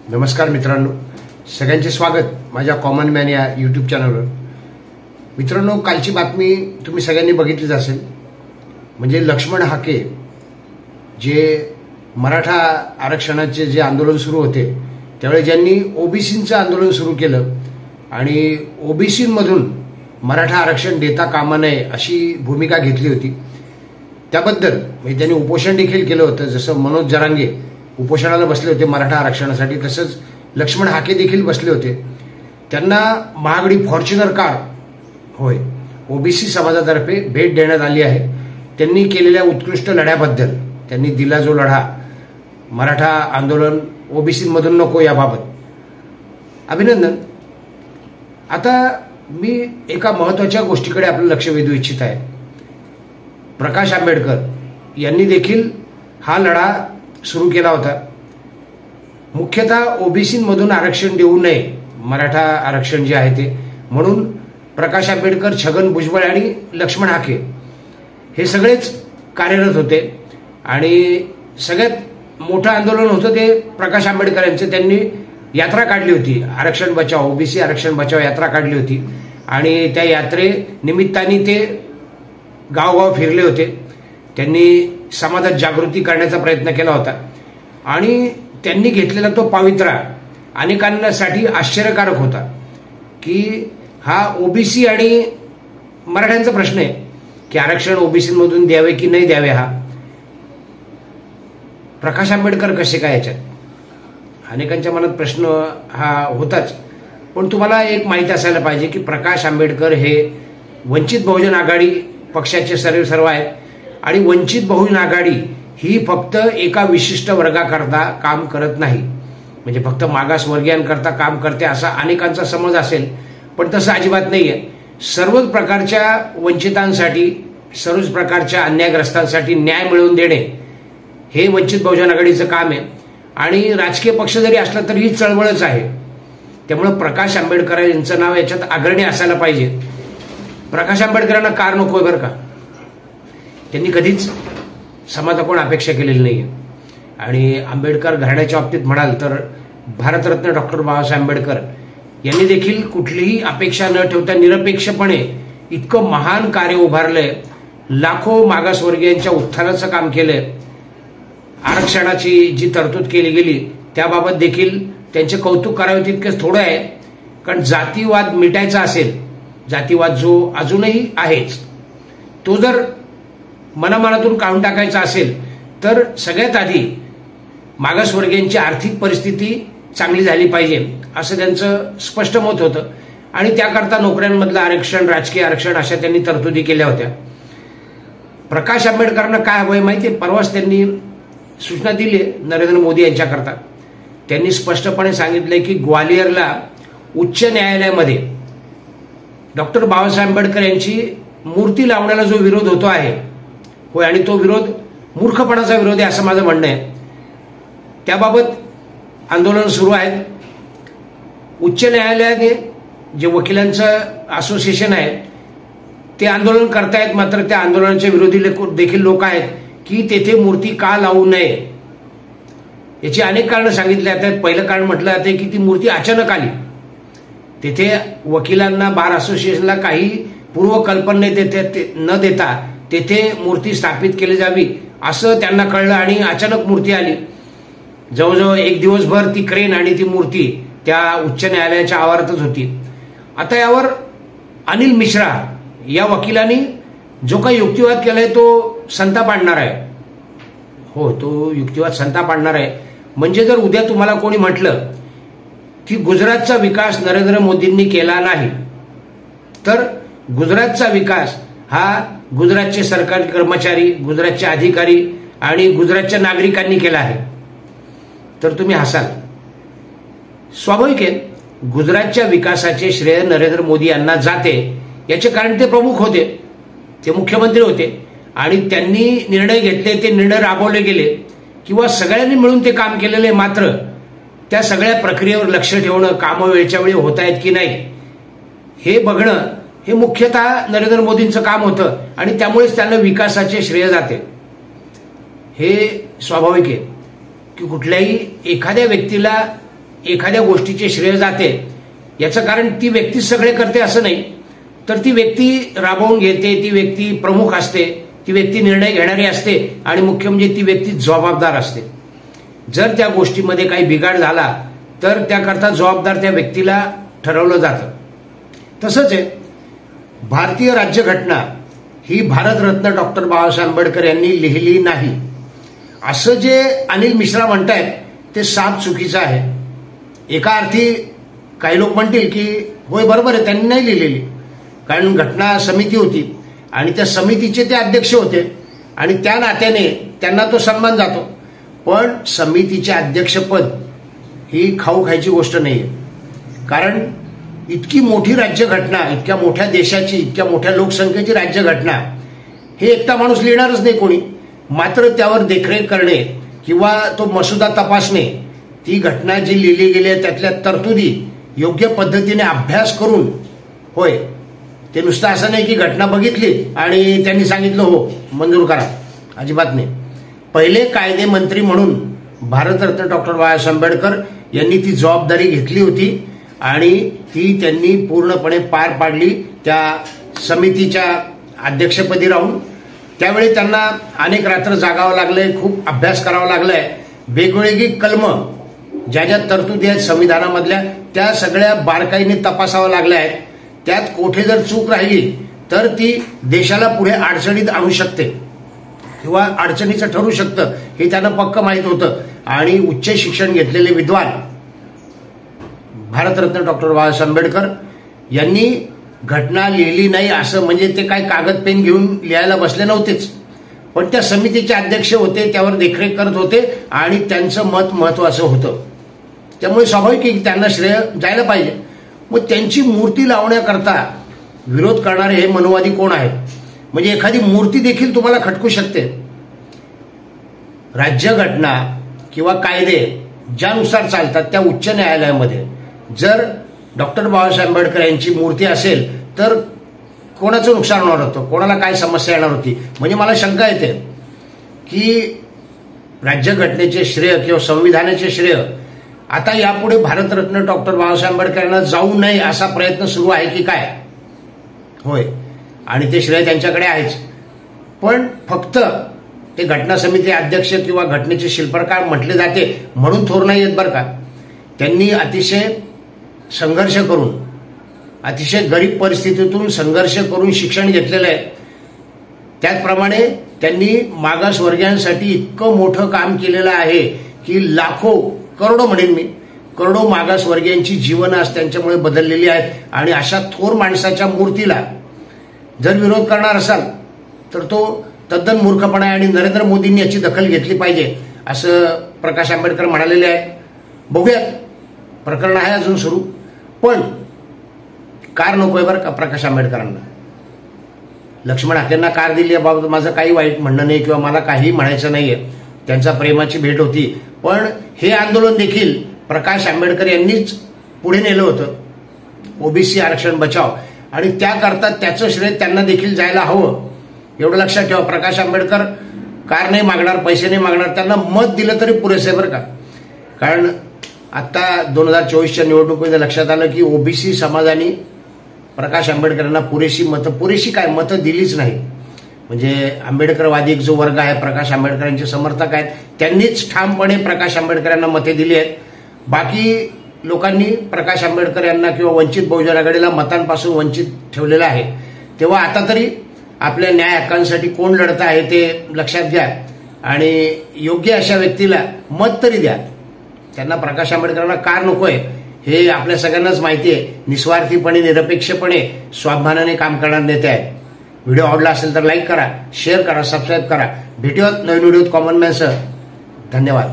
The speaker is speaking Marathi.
नमस्कार मित्रांनो, सगळ्यांचे स्वागत माझ्या कॉमन मॅन या यूट्यूब चॅनलवर। मित्रांनो, कालची बातमी तुम्ही सगळ्यांनी बघितलीच असेल। म्हणजे लक्ष्मण हाके जे मराठा आरक्षणाचे जे आंदोलन सुरू होते त्यावेळी ज्यांनी ओबीसींचं आंदोलन सुरू केलं आणि ओबीसींमधून मराठा आरक्षण देता कामा नये अशी भूमिका घेतली होती, त्याबद्दल म्हणजे त्यांनी उपोषण देखील केलं होतं। जसं मनोज जरांगे उपोषणाला बसले होते मराठा आरक्षणासाठी, तसंच लक्ष्मण हाके देखील बसले होते। त्यांना महागडी फॉर्च्युनर कार होय ओबीसी समाजातर्फे भेट देण्यात आली आहे। त्यांनी केलेल्या उत्कृष्ट लढ्याबद्दल, त्यांनी दिला जो लढा मराठा आंदोलन ओबीसीमधून नको याबाबत अभिनंदन। आता मी एका महत्त्वाच्या गोष्टीकडे आपलं लक्ष वेधू इच्छित आहे। प्रकाश आंबेडकर यांनी देखील हा लढा सुरू केला होता। मुख्यतः ओबीसीमधून आरक्षण देऊ नये, मराठा आरक्षण जे आहे ते, म्हणून प्रकाश आंबेडकर, छगन भुजबळ आणि लक्ष्मण हाके हे सगळेच कार्यरत होते। आणि सगळ्यात मोठं आंदोलन होतं ते प्रकाश आंबेडकर यांचं। त्यांनी यात्रा काढली होती, आरक्षण बचाव, ओबीसी आरक्षण बचाव यात्रा काढली होती आणि त्या यात्रे निमित्ताने ते गावगाव फिरले होते। त्यांनी समाजात जागृती करण्याचा प्रयत्न केला होता आणि त्यांनी घेतलेला तो पवित्रा अनेकांसाठी आश्चर्यकारक होता की हा ओबीसी आणि मराठ्यांचा प्रश्न आहे की आरक्षण ओबीसीमधून द्यावे की नाही द्यावे। हा प्रकाश आंबेडकर कसे काय याच्यात अनेकांच्या मनात प्रश्न हा होताच। पण तुम्हाला एक माहिती असायला पाहिजे की प्रकाश आंबेडकर हे वंचित बहुजन आघाडी पक्षाचे सर्वेसर्वा आहेत आणि वंचित बहुजन आघाडी ही फक्त एका विशिष्ट वर्गाकरता काम करत नाही, म्हणजे फक्त मागासवर्गीयांकरता काम करते असा अनेकांचा समज असेल, पण तसं अजिबात नाही आहे। सर्वच प्रकारच्या वंचितांसाठी, सर्वच प्रकारच्या अन्यायग्रस्तांसाठी न्याय मिळवून देणे हे वंचित बहुजन आघाडीचं काम आहे आणि राजकीय पक्ष जरी असला तरी ही चळवळच आहे। त्यामुळे प्रकाश आंबेडकर यांचं नाव याच्यात अग्रणी असायला पाहिजे। प्रकाश आंबेडकरांना कार नकोय बरं का, त्यांनी कधीच समाजाकडून अपेक्षा केलेली नाही आहे। आणि आंबेडकर घराण्याच्या बाबतीत म्हणाल तर भारतरत्न डॉक्टर बाबासाहेब आंबेडकर यांनी देखील कुठलीही अपेक्षा न ठेवता निरपेक्षपणे इतकं महान कार्य उभारलंय, लाखो मागासवर्गीयांच्या उत्थानाचं काम केलंय। आरक्षणाची जी तरतूद केली गेली त्याबाबत देखील त्यांचे कौतुक करावे तितकेच थोडं आहे, कारण जातीवाद मिटायचा असेल, जातीवाद जो अजूनही आहेच, तो जर मनामनातून काढून टाकायचा असेल तर सगळ्यात आधी मागासवर्गीयांची आर्थिक परिस्थिती चांगली झाली पाहिजे असं त्यांचं स्पष्ट मत होतं। आणि त्याकरता नोकऱ्यांमधलं आरक्षण, राजकीय आरक्षण अशा त्यांनी तरतुदी केल्या होत्या। प्रकाश आंबेडकरांना काय हवंय माहिती आहे? परवाच त्यांनी सूचना दिली नरेंद्र मोदी यांच्याकरता। त्यांनी स्पष्टपणे सांगितलंय की ग्वालियरला उच्च न्यायालयामध्ये डॉक्टर बाबासाहेब आंबेडकर यांची मूर्ती लावण्याला जो विरोध होतो आहे होय, आणि तो विरोध मूर्खपणाचा विरोध आहे असं माझं म्हणणं आहे। त्याबाबत आंदोलन सुरू आहे। उच्च न्यायालयाने जे वकिलांचं असोसिएशन आहे ते आंदोलन करतायत, मात्र त्या आंदोलनाच्या विरोधी देखील लोक आहेत की तेथे मूर्ती का लावू नये। याची अनेक कारणं सांगितली जातात। पहिलं कारण म्हटलं जाते की ती मूर्ती अचानक आली, तेथे वकिलांना, बार असोसिएशनला काही पूर्वकल्पना न देता तेथे मूर्ती स्थापित केली जावी असं त्यांना कळलं आणि अचानक मूर्ती आली। जवळजवळ एक दिवसभर ती क्रेन आणि ती मूर्ती त्या उच्च न्यायालयाच्या आवारातच होती। आता यावर अनिल मिश्रा या वकिलांनी जो काही युक्तिवाद केलाय तो संताप आणणार आहे। हो, तो युक्तिवाद संताप आणणार आहे। म्हणजे जर उद्या तुम्हाला कोणी म्हटलं की गुजरातचा विकास नरेंद्र मोदींनी केला नाही, तर गुजरातचा विकास हा गुजरातचे सरकारी कर्मचारी, गुजरातचे अधिकारी आणि गुजरातच्या नागरिकांनी केला आहे, तर तुम्ही हसाल। स्वाभाविक आहे, गुजरातच्या विकासाचे श्रेय नरेंद्र मोदी यांना जाते। याचे कारण ते प्रमुख होते, ते मुख्यमंत्री होते आणि त्यांनी निर्णय घेतले, ते निर्णय राबवले गेले किंवा सगळ्यांनी मिळून ते काम केलेले। मात्र त्या सगळ्या प्रक्रियेवर लक्ष ठेवणं, कामं वेळच्या वेळी होत आहेत की नाही हे बघणं, हे मुख्यतः नरेंद्र मोदींचं काम होतं आणि त्यामुळेच त्यांना विकासाचे श्रेय जाते। हे स्वाभाविक आहे की कुठल्याही एखाद्या व्यक्तीला एखाद्या गोष्टीचे श्रेय जाते याचं कारण ती व्यक्ती सगळे करते असं नाही, तर ती व्यक्ती राबवून घेते, ती व्यक्ती प्रमुख असते, ती व्यक्ती निर्णय घेणारी असते आणि मुख्य म्हणजे ती व्यक्ती जबाबदार असते. जर त्या गोष्टीमध्ये काही बिघाड झाला तर त्याकरता जबाबदार त्या व्यक्तीला ठरवलं जातं. तसंच आहे, भारतीय राज्यघटना ही भारतरत्न डॉक्टर बाबासाहेब आंबेडकर यांनी लिहिली नाही असं जे अनिल मिश्रा म्हणतायत ते साफ चुकीचं आहे. एका अर्थी काही लोक म्हणतील की होय बरोबर आहे, त्यांनी नाही लिहिलेली, कारण घटना समिती होती आणि त्या समितीचे ते अध्यक्ष होते आणि त्या नात्याने त्यांना तो सन्मान जातो. पण समितीचे अध्यक्षपद ही खाऊ खायची गोष्ट नाही आहे, कारण इतकी मोठी राज्यघटना, इतक्या मोठ्या देशाची, इतक्या मोठ्या लोकसंख्येची राज्यघटना हे एकटा माणूस लिहिणारच नाही कोणी. मात्र त्यावर देखरेख करणे किंवा तो मसुदा तपासणे, ती घटना जी लिहिली गेली आहे त्यातल्या तरतुदी योग्य पद्धतीने अभ्यास करून, होय ते नुसतं असं नाही की घटना बघितली आणि त्यांनी सांगितलं हो मंजूर करा, अजिबात नाही. पहिले कायदे मंत्री म्हणून भारतरत्न डॉक्टर बाबासाहेब आंबेडकर यांनी ती जबाबदारी घेतली होती आणि ती त्यांनी पूर्णपणे पार पाडली त्या समितीच्या अध्यक्षपदी राहून. त्यावेळी त्यांना अनेक रात्र जागावं लागलंय, खूप अभ्यास करावा लागलाय, वेगवेगळी कलमं ज्या ज्या तरतुदी आहेत संविधानामधल्या त्या सगळ्या बारकाईने तपासाव्या लागल्या आहेत. त्यात कोठे जर चूक राहिली तर ती देशाला पुढे अडचणीत आणू शकते किंवा अडचणीचं ठरू शकतं हे त्यांना पक्क माहीत होतं. आणि उच्च शिक्षण घेतलेले विद्वान भारतरत्न डॉक्टर बाबासाहेब आंबेडकर यांनी घटना लिहिली नाही असं म्हणजे ते काय कागद पेन घेऊन लिहायला बसले नव्हतेच, पण त्या समितीचे अध्यक्ष होते, त्यावर देखरेख करत होते आणि त्यांचं मत महत्वाचं होतं. त्यामुळे स्वाभाविक आहे की त्यांना श्रेय जायला पाहिजे. मग त्यांची मूर्ती लावण्याकरता विरोध करणारे हे मनोवादी कोण आहेत? म्हणजे एखादी मूर्ती देखील तुम्हाला खटकू शकते. राज्यघटना किंवा कायदे ज्यानुसार चालतात त्या उच्च न्यायालयामध्ये जर डॉक्टर बाबासाहेब आंबेडकर यांची मूर्ती असेल तर कोणाचं नुकसान होणार होतं, कोणाला काय समस्या येणार होती? म्हणजे मला शंका येते की राज्यघटनेचे श्रेय किंवा संविधानाचे श्रेय आता यापुढे भारतरत्न डॉक्टर बाबासाहेब आंबेडकर यांना जाऊ नये असा प्रयत्न सुरू आहे की काय? होय, आणि ते श्रेय त्यांच्याकडे आहेच, पण फक्त ते घटना समिती अध्यक्ष किंवा घटनेचे शिल्पकार म्हटले जाते म्हणून थोर नाही येत बरं का. त्यांनी अतिशय संघर्ष करून, अतिशय गरीब परिस्थितीतून संघर्ष करून शिक्षण घेतलेलं आहे. त्याचप्रमाणे त्यांनी मागासवर्गीयांसाठी इतकं मोठं काम केलेलं आहे की लाखो, करोडो म्हणेन मी, करोडो मागासवर्गीयांची जीवन आज त्यांच्यामुळे बदललेली आहेत. आणि अशा थोर माणसाच्या मूर्तीला जर विरोध करणार असाल तर तो तद्दन मूर्खपणा आहे आणि नरेंद्र मोदींनी याची दखल घेतली पाहिजे असं प्रकाश आंबेडकर म्हणालेले आहेत. बघूयात, प्रकरण आहे अजून सुरू, पण कार नकोय बरं का प्रकाश आंबेडकरांना. लक्ष्मण हाकेंना कार दिली याबाबत माझं काही वाईट म्हणणं नाही किंवा मला काही म्हणायचं नाहीये, त्यांचा प्रेमाची भेट होती. पण हे आंदोलन देखील प्रकाश आंबेडकर यांनीच पुढे नेलं होतं, ओबीसी आरक्षण बचाव, आणि त्याकरता त्याचं श्रेय त्यांना देखील जायला हवं. एवढं लक्षात ठेवा, प्रकाश आंबेडकर कार नाही मागणार, पैसे नाही मागणार, त्यांना मत दिलं तरी पुरेसे बरं का. कारण आता 2024च्या निवडणुकीमध्ये लक्षात आलं की ओबीसी समाजाने प्रकाश आंबेडकरांना पुरेशी काय मतं दिलीच नाही. म्हणजे आंबेडकरवादी जो वर्ग आहे, प्रकाश आंबेडकरांचे समर्थक आहेत, त्यांनीच ठामपणे प्रकाश आंबेडकरांना मते दिली आहेत. बाकी लोकांनी प्रकाश आंबेडकर यांना किंवा वंचित बहुजन आघाडीला मतांपासून वंचित ठेवलेलं आहे. तेव्हा आता तरी आपल्या न्याय हक्कांसाठी कोण लढत आहे ते लक्षात घ्या आणि योग्य अशा व्यक्तीला मत तरी द्या. त्यांना प्रकाश आंबेडकरांना कार नकोय हे आपल्या सगळ्यांनाच माहिती आहे. निस्वार्थीपणे, निरपेक्षपणे, स्वाभिमानाने काम करणारे नेते आहेत. व्हिडिओ आवडला असेल तर लाईक करा, शेअर करा, सबस्क्राईब करा. भेटूयात नवीन व्हिडिओत कॉमन मॅनसह. धन्यवाद.